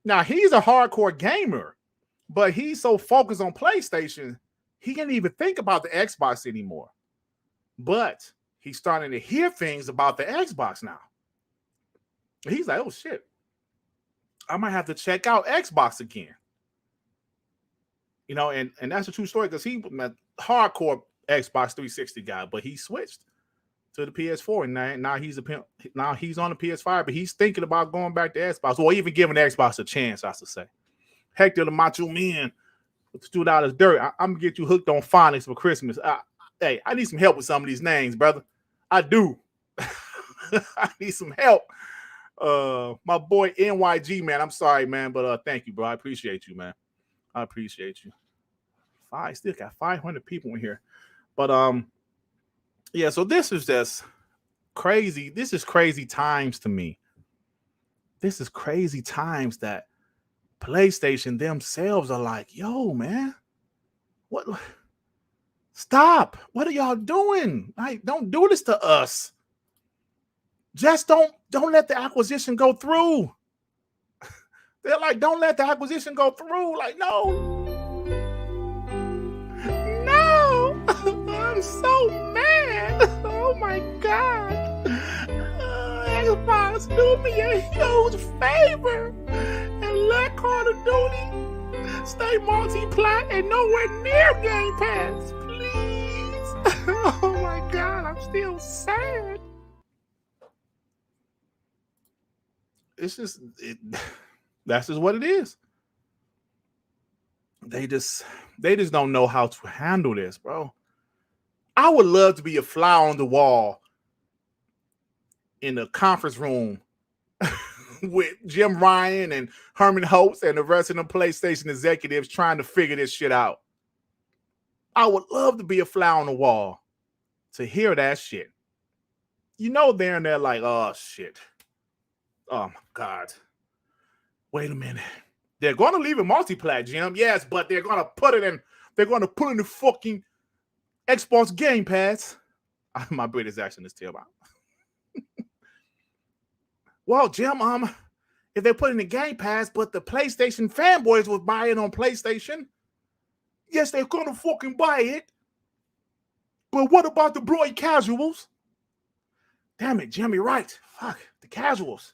Speaker 1: Now, he's a hardcore gamer, but he's so focused on PlayStation, he can't even think about the Xbox anymore. But he's starting to hear things about the Xbox now. He's like, oh, shit. I might have to check out Xbox again. And that's a true story because he was a hardcore Xbox 360 guy, but he switched to the PS4, and now he's on the PS5, but he's thinking about going back to Xbox, or even giving Xbox a chance, I should say. Hector the Macho Man with $2 Dirt. I'm gonna get you hooked on phonics for Christmas. Hey, I need some help with some of these names, brother. I do. I need some help. My boy NYG, man. I'm sorry, man, but thank you, bro. I appreciate you, man. I appreciate you. Still got 500 people in here, but yeah, so this is just crazy. This is crazy times to me. This is crazy times that PlayStation themselves are like, yo, man, what? Stop. What are y'all doing? Like, don't do this to us. Just don't let the acquisition go through. They're like, don't let the acquisition go through. Like, no. I'm so mad. Oh my God. Xbox, do me a huge favor and let Call of Duty stay multi-plat and nowhere near Game Pass, please. Oh my God, I'm still sad. It's just, that's just what it is. They just don't know how to handle this, bro. I would love to be a fly on the wall in a conference room with Jim Ryan and Herman Holtz and the rest of the PlayStation executives trying to figure this shit out. I would love to be a fly on the wall to hear that shit. They're in there like, oh, shit. Oh, my God. Wait a minute. They're going to leave it multiplayer, Jim. Yes, but they're going to put it in. They're going to put in the fucking Xbox Game Pass. My British accent is terrible. Well, Jim, if they put in the Game Pass, but the PlayStation fanboys was buying on PlayStation, yes, they're going to fucking buy it. But what about the bloody casuals? Damn it, Jim, you're right. Fuck, the casuals.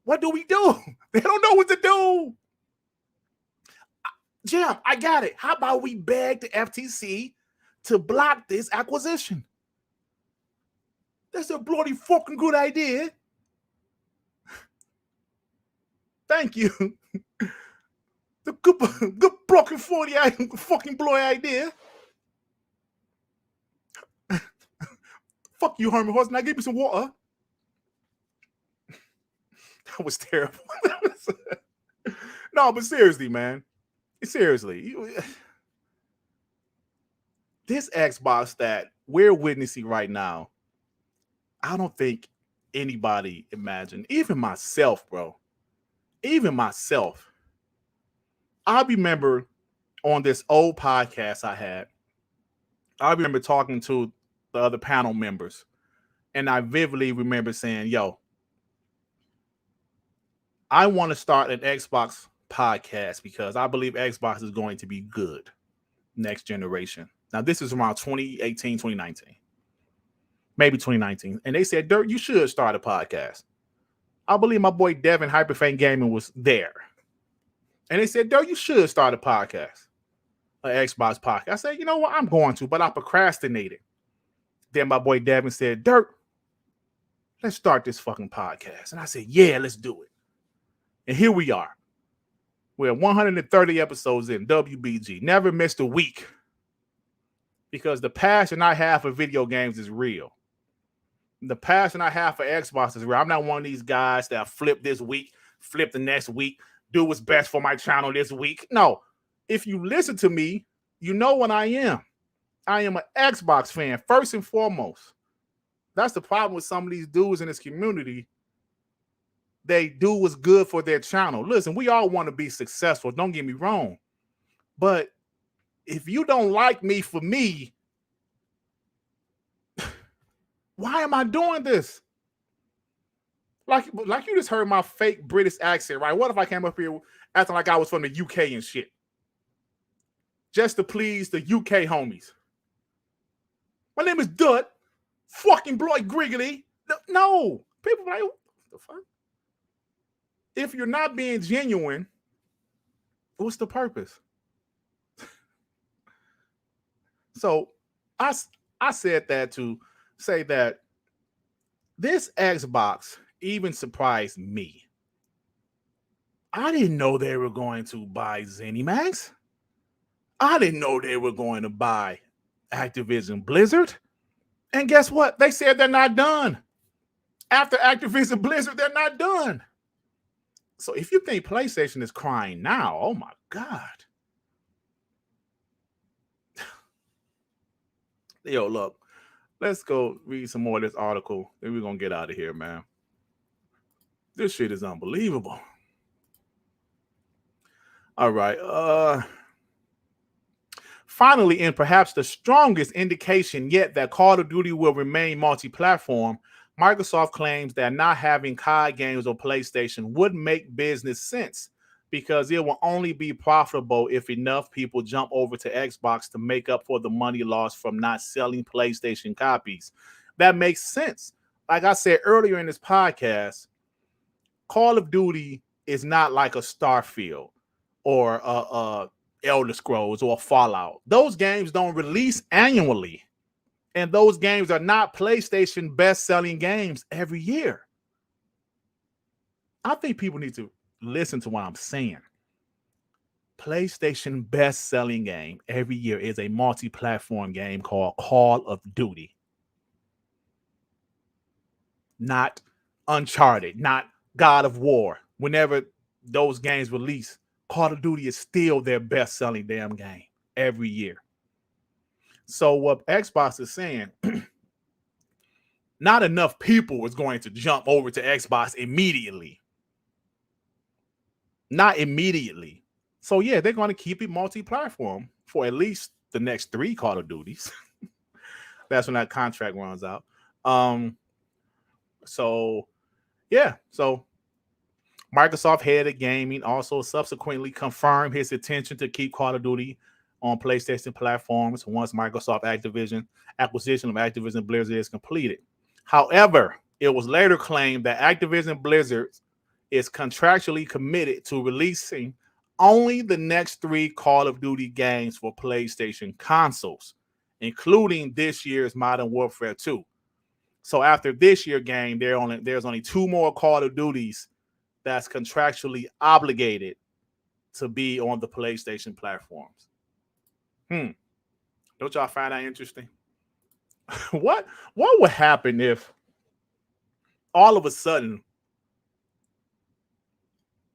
Speaker 1: What do we do? They don't know what to do. Jim, I got it. How about we beg the FTC to block this acquisition? That's a bloody fucking good idea. Thank you. The good broken 40 fucking bloody idea. Fuck you, Herman Horse. Now give me some water. That was terrible. No, but seriously, man. Seriously. This Xbox that we're witnessing right now, I don't think anybody imagined, even myself, bro. Even myself. I remember on this old podcast I remember talking to the other panel members, and I vividly remember saying, yo, I want to start an Xbox podcast because I believe Xbox is going to be good next generation. Now, this is around 2018, 2019, maybe 2019. And they said, Durt, you should start a podcast. I believe my boy Devin, Hyperfane Gaming, was there. And they said, Durt, you should start a podcast, an Xbox podcast. I said, you know what? I'm going to, but I procrastinated. Then my boy Devin said, Durt, let's start this fucking podcast. And I said, yeah, let's do it. And here we are. We're 130 episodes in WBG. Never missed a week. Because the passion I have for video games is real. The passion I have for Xbox is real. I'm not one of these guys that flip this week, flip the next week, do what's best for my channel this week. No. If you listen to me, you know what I am. I am an Xbox fan, first and foremost. That's the problem with some of these dudes in this community. They do what's good for their channel. Listen, we all want to be successful. Don't get me wrong. But if you don't like me for me, why am I doing this? Like you just heard my fake British accent, right? What if I came up here acting like I was from the UK and shit? Just to please the UK homies. My name is Durt. Fucking Durt Griggity. No. People are like, what the fuck? If you're not being genuine, what's the purpose? So I said that to say that this Xbox even surprised me. I didn't know they were going to buy ZeniMax. I didn't know they were going to buy Activision Blizzard. And guess what? They said they're not done. After Activision Blizzard, they're not done. So if you think PlayStation is crying now, oh my God. Yo, look, let's go read some more of this article. Then we're going to get out of here, man. This shit is unbelievable. All right. Finally, and perhaps the strongest indication yet that Call of Duty will remain multi-platform, Microsoft claims that not having COD games on PlayStation would make business sense because it will only be profitable if enough people jump over to Xbox to make up for the money lost from not selling PlayStation copies. That makes sense. Like I said earlier in this podcast, Call of Duty is not like a Starfield or Elder Scrolls or Fallout. Those games don't release annually. And those games are not PlayStation best-selling games every year. I think people need to listen to what I'm saying. PlayStation best-selling game every year is a multi-platform game called Call of Duty. Not Uncharted, not God of War. Whenever those games release, Call of Duty is still their best-selling damn game every year. So what Xbox is saying, not enough people is going to jump over to Xbox immediately. Not immediately. So yeah, they're going to keep it multi-platform for at least the next 3 Call of Duties. That's when that contract runs out. So yeah, so Microsoft head of gaming also subsequently confirmed his intention to keep Call of Duty on PlayStation platforms once Microsoft acquisition of Activision Blizzard is completed. However, it was later claimed that Activision Blizzard is contractually committed to releasing only the next 3 Call of Duty games for PlayStation consoles, including this year's Modern Warfare 2. So after this year's game, there's only 2 more Call of Duties that's contractually obligated to be on the PlayStation platforms. Don't y'all find that interesting? What would happen if all of a sudden,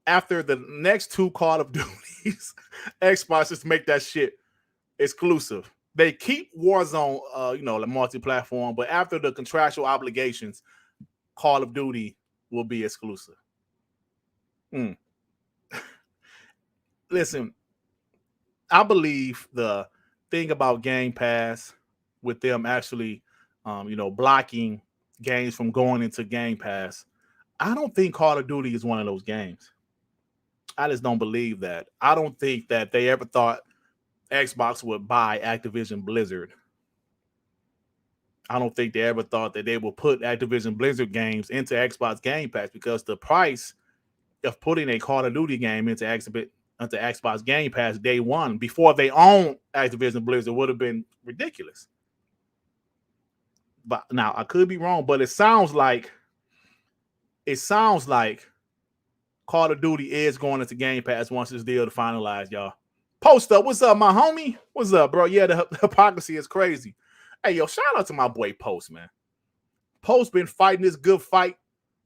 Speaker 1: after the next 2 Call of Duties, Xbox just make that shit exclusive? They keep Warzone, the multi-platform, but after the contractual obligations, Call of Duty will be exclusive. Listen, I believe the thing about Game Pass, with them actually, blocking games from going into Game Pass, I don't think Call of Duty is one of those games. I just don't believe that. I don't think that they ever thought Xbox would buy Activision Blizzard. I don't think they ever thought that they would put Activision Blizzard games into Xbox Game Pass, because the price of putting a Call of Duty game into Xbox Game Pass day one, before they own Activision Blizzard, would have been ridiculous. But now I could be wrong, but it sounds like Call of Duty is going into Game Pass once this deal to finalize, y'all. Post up. What's up, my homie? What's up, bro? Yeah, the hypocrisy is crazy. Hey, yo, shout out to my boy Post, man. Post been fighting this good fight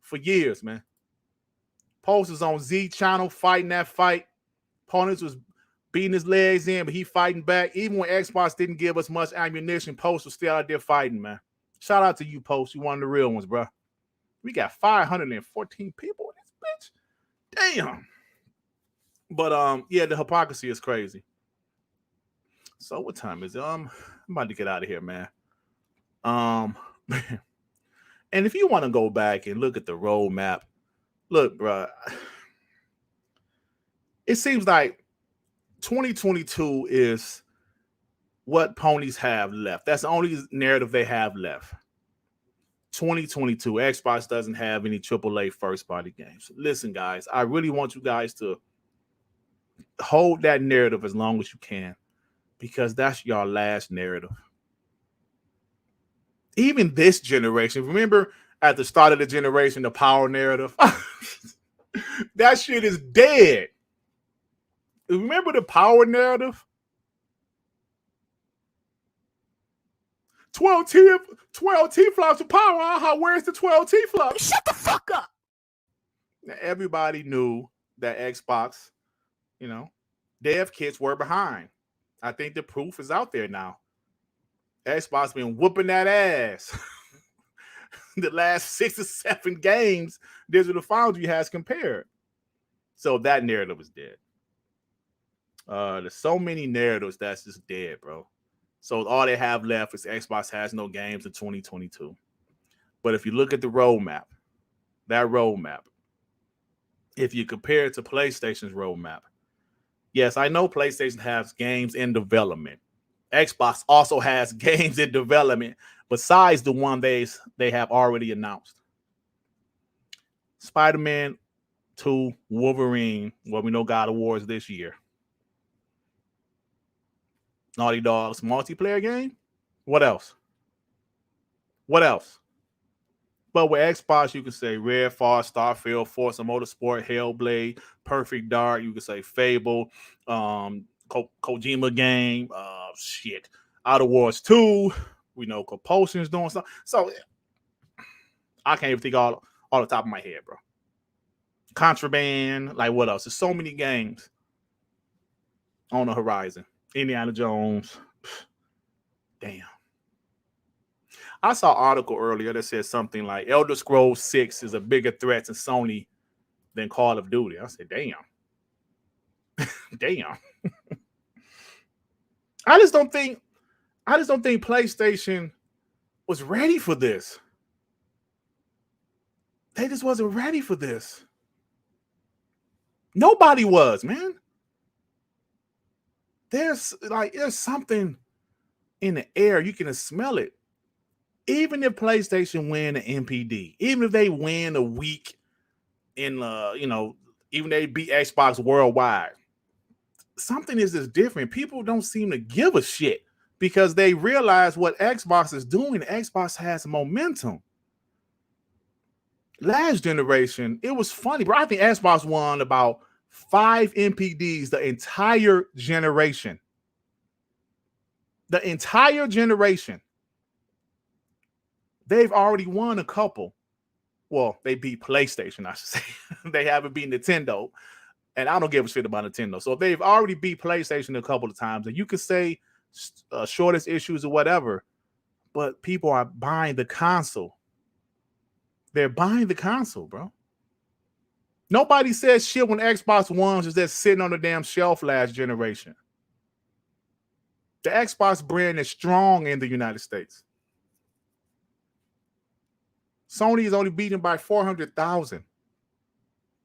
Speaker 1: for years, man. Post is on Z channel fighting that fight. Opponents was beating his legs in, but he fighting back. Even when Xbox didn't give us much ammunition, Post was still out there fighting, man. Shout out to you, Post. You one of the real ones, bro. We got 514 people in this bitch. Damn. But yeah, the hypocrisy is crazy. So what time is it? I'm about to get out of here, man. And if you want to go back and look at the roadmap, look, bro, it seems like 2022 is what ponies have left. That's the only narrative they have left. 2022, Xbox doesn't have any AAA first-party games. Listen, guys, I really want you guys to hold that narrative as long as you can, because that's your last narrative. Even this generation, remember at the start of the generation, the power narrative? That shit is dead. Remember the power narrative? 12 T-flops of power. Where's the 12 T-flops? Shut the fuck up. Now, everybody knew that Xbox, dev kits were behind. I think the proof is out there now. Xbox been whooping that ass. The last 6 or 7 games Digital Foundry has compared. So that narrative is dead. There's so many narratives that's just dead, bro. So all they have left is Xbox has no games in 2022. But if you look at the roadmap, if you compare it to PlayStation's roadmap, yes, I know PlayStation has games in development. Xbox also has games in development besides the one they have already announced. Spider-Man 2, Wolverine, well, we know God of War is this year. Naughty Dog's multiplayer game? What else? But with Xbox, you can say Redfall, Starfield, Forza Motorsport, Hellblade, Perfect Dark. You can say Fable, Kojima game, Outer Wars 2. We know Compulsion's doing something. So I can't even think all the top of my head, bro. Contraband, like what else? There's so many games on the horizon. Indiana Jones. Damn. I saw an article earlier that said something like Elder Scrolls 6 is a bigger threat to Sony than Call of Duty. I said, damn. Damn. I just don't think PlayStation was ready for this. They just wasn't ready for this. Nobody was, man. There's something in the air. You can smell it. Even if PlayStation win the NPD, even if they win a week in even they beat Xbox worldwide, something is just different. People don't seem to give a shit because they realize what Xbox is doing. Xbox has momentum. Last generation, it was funny, bro. I think Xbox won about 5 NPDs the entire generation. The entire generation. They've already won a couple. Well, they beat PlayStation, I should say. They haven't beat Nintendo. And I don't give a shit about Nintendo. So they've already beat PlayStation a couple of times. And you could say shortest issues or whatever. But people are buying the console. They're buying the console, bro. Nobody said shit when Xbox One was just sitting on the damn shelf last generation. The Xbox brand is strong in the United States. Sony is only beaten by 400,000.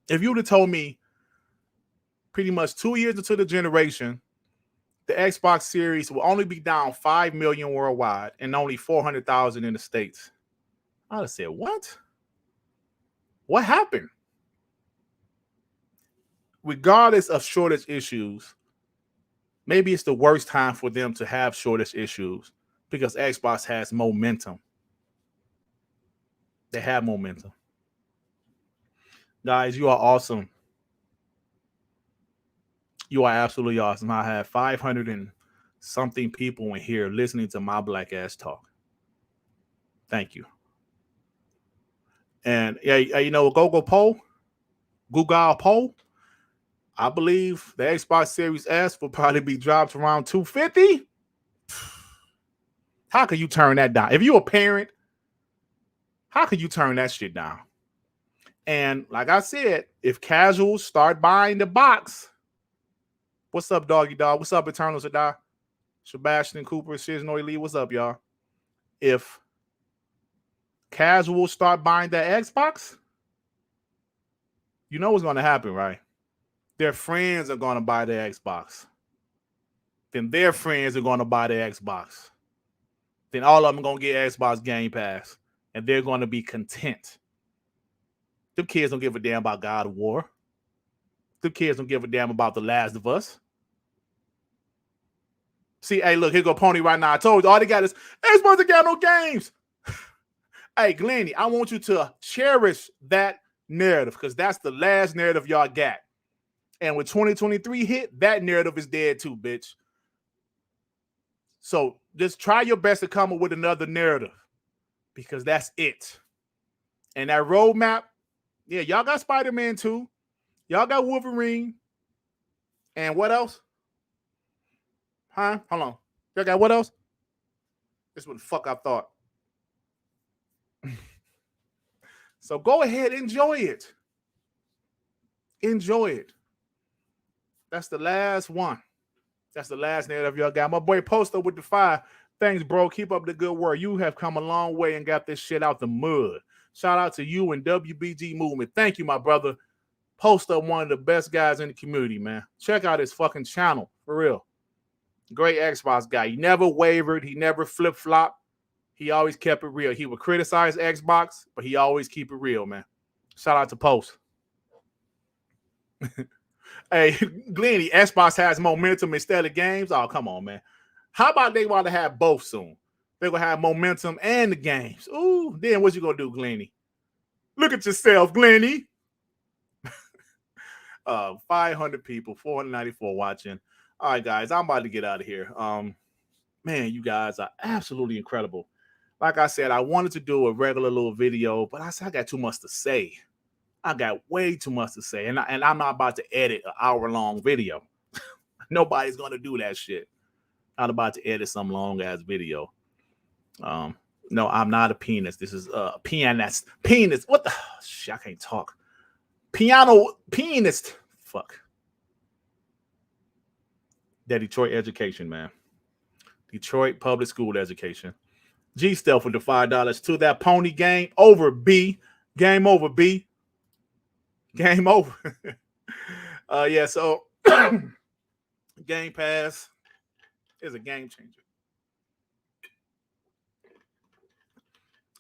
Speaker 1: If you would have told me pretty much 2 years into the generation, the Xbox Series will only be down 5 million worldwide and only 400,000 in the States, I'd have said, what? What happened? Regardless of shortage issues, maybe it's the worst time for them to have shortage issues because Xbox has momentum. They have momentum. Guys, you are awesome. You are absolutely awesome. I have 500 and something people in here listening to my black ass talk. Thank you. And yeah, Google poll. I believe the Xbox Series S will probably be dropped around 250. How can you turn that down? If you're a parent, how can you turn that shit down? And like I said, if casuals start buying the box, what's up, Doggy Dog? What's up, Eternal Zadai? Sebastian Cooper, Shiznoy Lee, what's up, y'all? If casuals start buying that Xbox, you know what's going to happen, right? Their friends are going to buy the Xbox. Then their friends are going to buy the Xbox. Then all of them are going to get Xbox Game Pass. And they're going to be content. Them kids don't give a damn about God of War. Them kids don't give a damn about The Last of Us. See, hey, look, here go Pony right now. I told you, all they got is Xbox ain't got no games. Hey, Glenny, I want you to cherish that narrative because that's the last narrative y'all got. And when 2023 hit, that narrative is dead too, bitch. So just try your best to come up with another narrative because that's it. And that roadmap, yeah, y'all got Spiderman 2. Y'all got Wolverine. And what else? Huh? Hold on. Y'all got what else? This is what the fuck I thought. So go ahead, enjoy it. Enjoy it. That's the last one. That's the last narrative y'all got. My boy Poster with the 5. Thanks, bro. Keep up the good work. You have come a long way and got this shit out the mud. Shout out to you and WBG Movement. Thank you, my brother. Poster, one of the best guys in the community, man. Check out his fucking channel, for real. Great Xbox guy. He never wavered. He never flip-flopped. He always kept it real. He would criticize Xbox, but he always keep it real, man. Shout out to Post. Hey, Glenny, Xbox has momentum instead of games. Oh, come on, man. How about they want to have both soon? They're going to have momentum and the games. Ooh, then what you going to do, Glenny? Look at yourself, Glenny. 500 people, 494 watching. All right, guys, I'm about to get out of here. Man, you guys are absolutely incredible. Like I said, I wanted to do a regular little video, but I said I got too much to say. I got way too much to say, and I'm not about to edit an hour-long video. Nobody's going to do that shit. I'm about to edit some long-ass video. No, I'm not a penis. This is a pianist. Penis. What the? Shit, I can't talk. Pianist. Fuck. That Detroit education, man. Detroit public school education. G Stealth with the $5 to that pony. Game over, B. Game over, B. Game over. Yeah, so Game Pass is a game changer.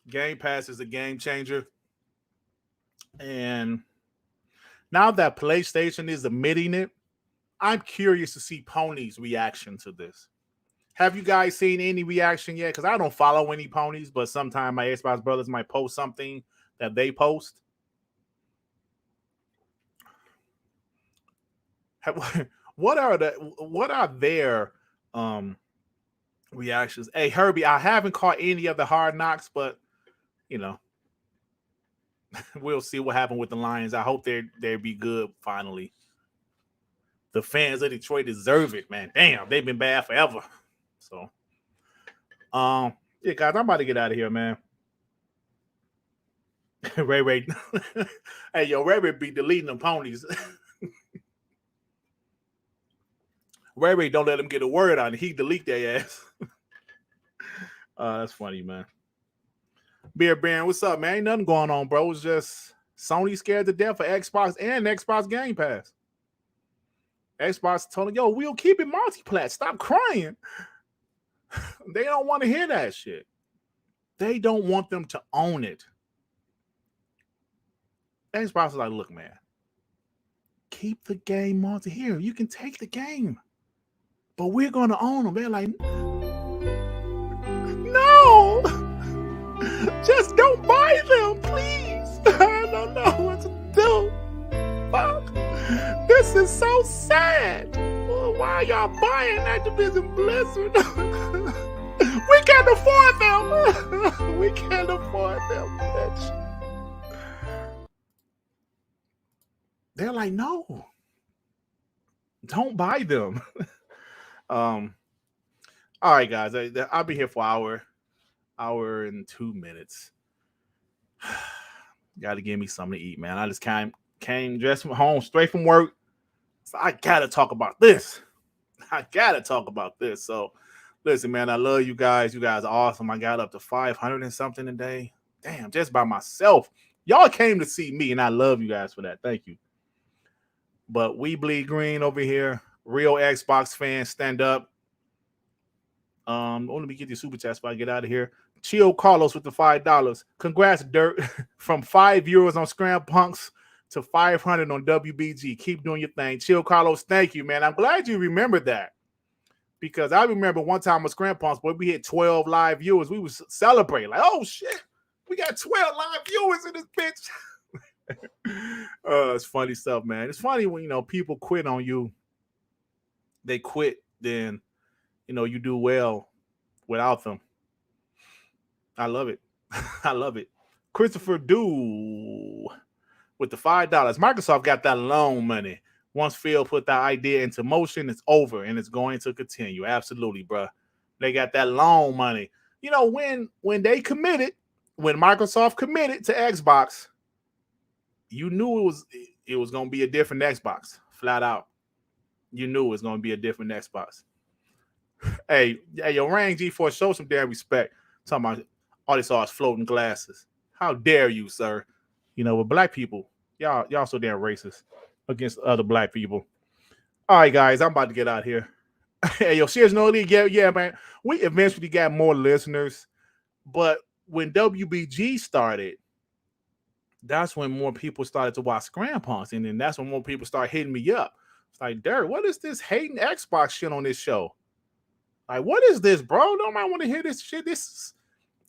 Speaker 1: Game Pass is a game changer. And now that PlayStation is admitting it, I'm curious to see Pony's reaction to this. Have you guys seen any reaction yet? Because I don't follow any Ponies, but sometimes my Xbox brothers might post something that they post. What are their reactions? Hey, Herbie, I haven't caught any of the Hard Knocks, but you know, we'll see what happened with the Lions. I hope they'll be good finally. The fans of Detroit deserve it, man. Damn, they've been bad forever. So, yeah, guys, I'm about to get out of here, man. Ray. Hey, yo, Ray be deleting them Ponies. Ray don't let him get a word on it. He delete their ass. That's funny, man. Beer Baron, what's up, man? Ain't nothing going on, bro. It's just Sony scared to death for Xbox and Xbox Game Pass. Xbox told him, yo, we'll keep it multi-plat. Stop crying. They don't want to hear that shit. They don't want them to own it. Xbox is like, look, man, keep the game multi here. You can take the game, but we're going to own them. They're like, no, just don't buy them, please. I don't know what to do. Fuck. This is so sad. Why are y'all buying Activision Blizzard? We can't afford them. We can't afford them, bitch. They're like, no, don't buy them. All right, guys, I'll be here for an hour and 2 minutes. Got to give me something to eat, man. I just came dressed from home, straight from work. So I gotta talk about this. So listen, man, I love you guys. You guys are awesome. I got up to 500 and something a day. Damn, just by myself. Y'all came to see me, and I love you guys for that. Thank you. But we bleed green over here. Real Xbox fans, stand up. Let me get your super chat before I get out of here. Chill Carlos with the $5. Congrats, Dirt. From €5 on Scram Punks to 500 on WBG. Keep doing your thing. Chill Carlos, thank you, man. I'm glad you remembered that. Because I remember one time with Scram Punks, boy, we hit 12 live viewers. We was celebrating. Like, oh shit, we got 12 live viewers in this bitch. It's funny stuff, man. It's funny when people quit on you. They quit, then you do well without them. I love it. I love it. Christopher Dew with the $5. Microsoft got that loan money. Once Phil put that idea into motion, it's over and it's going to continue. Absolutely, bro. They got that loan money. When they committed, when Microsoft committed to Xbox, you knew it was going to be a different Xbox, flat out. You knew it was going to be a different Xbox. Hey, yo, Rang G4, show some damn respect. Talking about all they saw is floating glasses. How dare you, sir? With black people, y'all so damn racist against other black people. All right, guys, I'm about to get out here. Hey, yo, Shares No League, yeah, man. We eventually got more listeners, but when WBG started, that's when more people started to watch Scram Punks, and then that's when more people start hitting me up. It's like, Dirt, what is this hating Xbox shit on this show? Like, what is this, bro? Nobody want to hear this shit. This is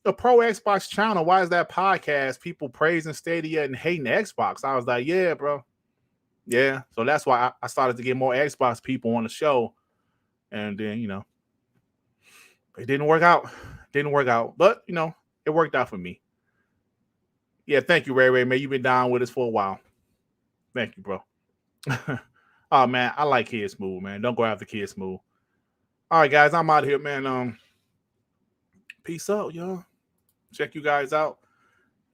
Speaker 1: a pro Xbox channel. Why is that podcast? People praising Stadia and hating Xbox. I was like, yeah, bro. Yeah. So that's why I started to get more Xbox people on the show. And then, it didn't work out. But, it worked out for me. Yeah, thank you, Ray, man. You've been down with us for a while. Thank you, bro. Oh, man, I like Kid Smooth, man. Don't go after Kid Smooth. All right, guys, I'm out of here, man. Peace out, y'all. Check you guys out.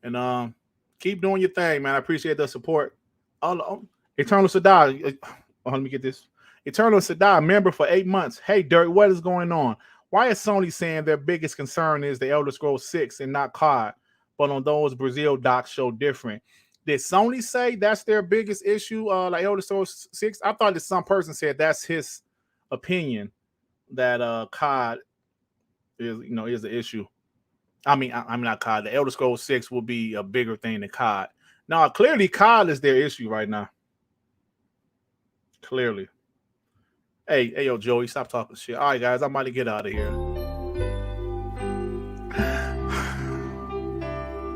Speaker 1: And keep doing your thing, man. I appreciate the support. Eternal Sadar. Let me get this. Eternal Sadai, member for 8 months. Hey, Dirt, what is going on? Why is Sony saying their biggest concern is the Elder Scrolls 6 and not COD, but on those Brazil docs show different? Did Sony say that's their biggest issue, like Elder Scrolls 6? I thought that some person said that's his opinion, that COD is the issue. I mean not COD. The Elder Scrolls 6 will be a bigger thing than COD. Now, clearly COD is their issue right now. Clearly. Hey, yo, Joey, stop talking shit. All right, guys, I'm about to get out of here.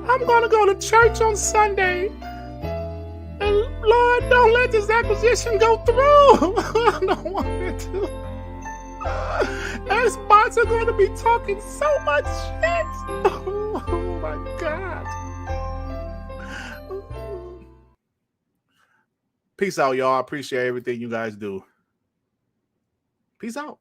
Speaker 1: I'm going to go to church on Sunday. And Lord, don't let this acquisition go through. I don't want it to. Xbots are going to be talking so much shit. Oh, my God. Peace out, y'all. I appreciate everything you guys do. Peace out.